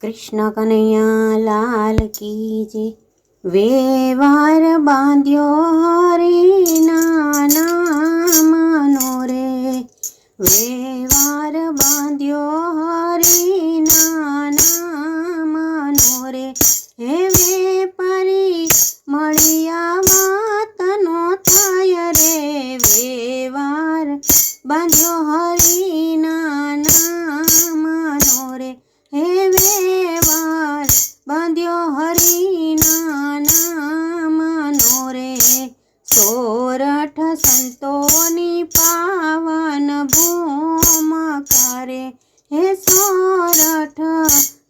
कृष्ण कन्हैया लाल की जय। वेवार बांध्यो हरिना नामनो रे, वेवार बांध्यो हरिना नामनो रे। हे वेपारी मळिया वातनो थाय रे, वेवार बांध्यो हरिना नामनो रे। हे वेवार बांध्यो हरिना नामनो रे। सोरठ संतोनी पावन भूमकारे, हे सोरठ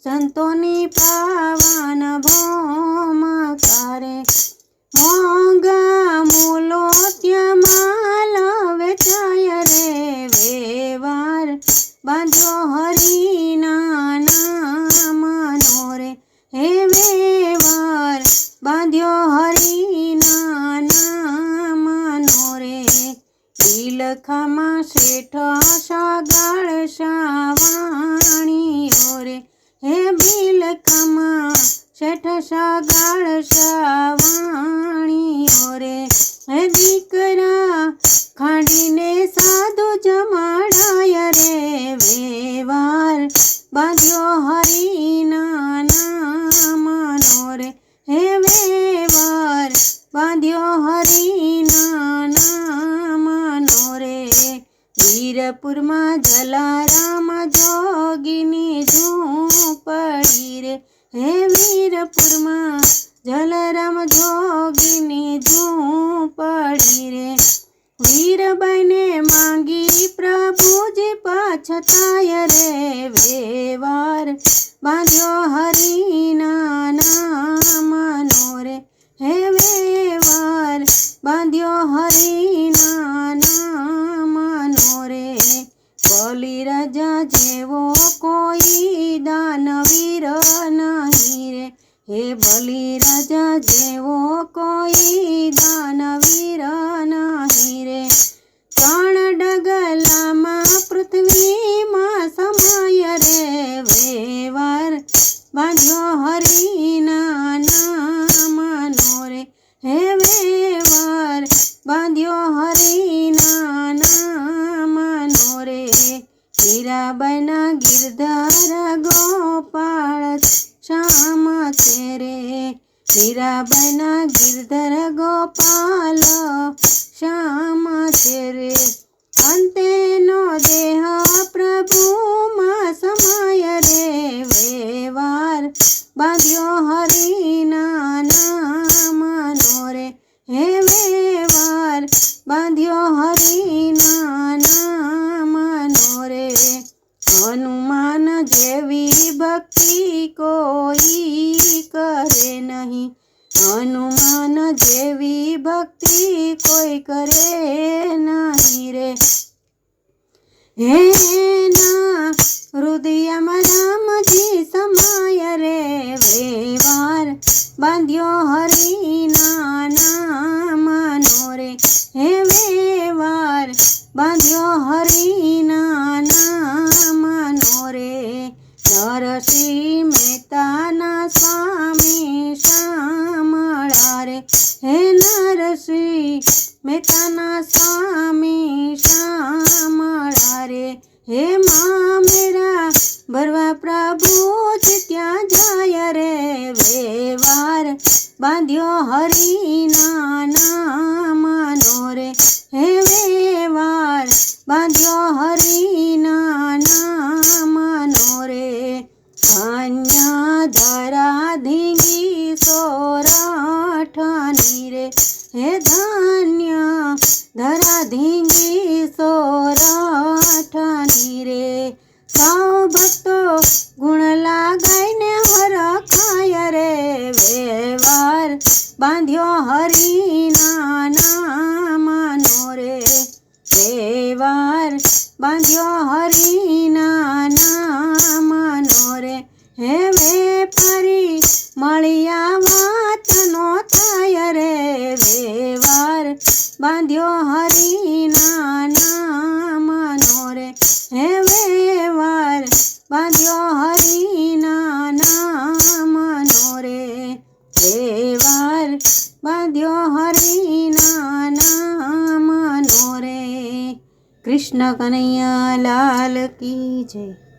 संतोनी पावन भूमकारे। मोंगा मूलोत्य माल वेचाय रे, वेवार बांध्यो हरिना नामनो रे। हे वेवार बांध्यो हरिना नामनो रे। बिलखामा शेठ सागाळ सावाणीओ रे, हे बिलखामा शेठ सागाळ सावाणीओ रे। हे दीकरा खांडीने साधु जमाडाय रे, वेवार बांध्यो हरिना नामनो रे। हे वेवार बांध्यो हरिना नामनो रे। वीरपुरमा जलाराम जोगीनी झूंपड़ी रे, हे वीरपुरमा जलाराम जोगीनी झूंपड़ी रे। वीरबाई ने मांगी प्रभुजी पछताय रे, वेवार बांध्यो हरिना नामनो रे। हे वेवार बांध्यो हरिना नामनो रे। बलिराजा जेवो कोई दानवीर नहीं रे, हे बलिराजा जेवो कोई दानवीर नहीं रे। त्रण डगलामां पृथ्वीमां समाय रे, वेवार बांध्यो हरिना नामनो रे। हे वेवार बांध्यो हरिना नामनो रे। मीराबाईना गिरधर गोपाळ श्याम छे रे, मीराबाईना गिरधर गोपाल श्याम छे रे। अंतेनो देह प्रभुमां समाय रे, वेवार बांध्यो हरिना नामनो रे। हे वेवार बांध्यो हरिना नामनो रे। हनुमान जेवी भक्ति कोई करे नहीं, हनुमान जेवी भक्ति कोई करे नहीं रे। हे ना हृदयमां रामजी समाय रे, वेवार बांध्यो हरिना नामनो रे। हे वेवार बांध्यो हरिना नामनो रे। नरसिंह मेहताना स्वामी शामळा रे, हे नरसिंह मेहताना स्वामी शामळा रे। हे मामेरा भरवा प्रभुजी त्या जाय रे, वेवार बांध्यो हरिना नामनो रे। हे वेवार बांध्यो हरिना नामनो रे। धन्य धरा धींगी सोरठनी रे, हे धन्य धरा धींगी सोरठनी रे। सौ भक्तो गुण लगाईने हरखाय रे, वेवार बांध्यो हरिना नामनो रे। वेवार बांध्यो हरिना नामनो रे। हे वेपारी मळिया वातनो थाय रे, वेवार बांध्यो हरिना नामनो रे। हे वेवार बांध्यो हरिना વ્યવહાર બાંધ્યો હરિના નામનો રે. કૃષ્ણ કનૈયા લાલ કી જય.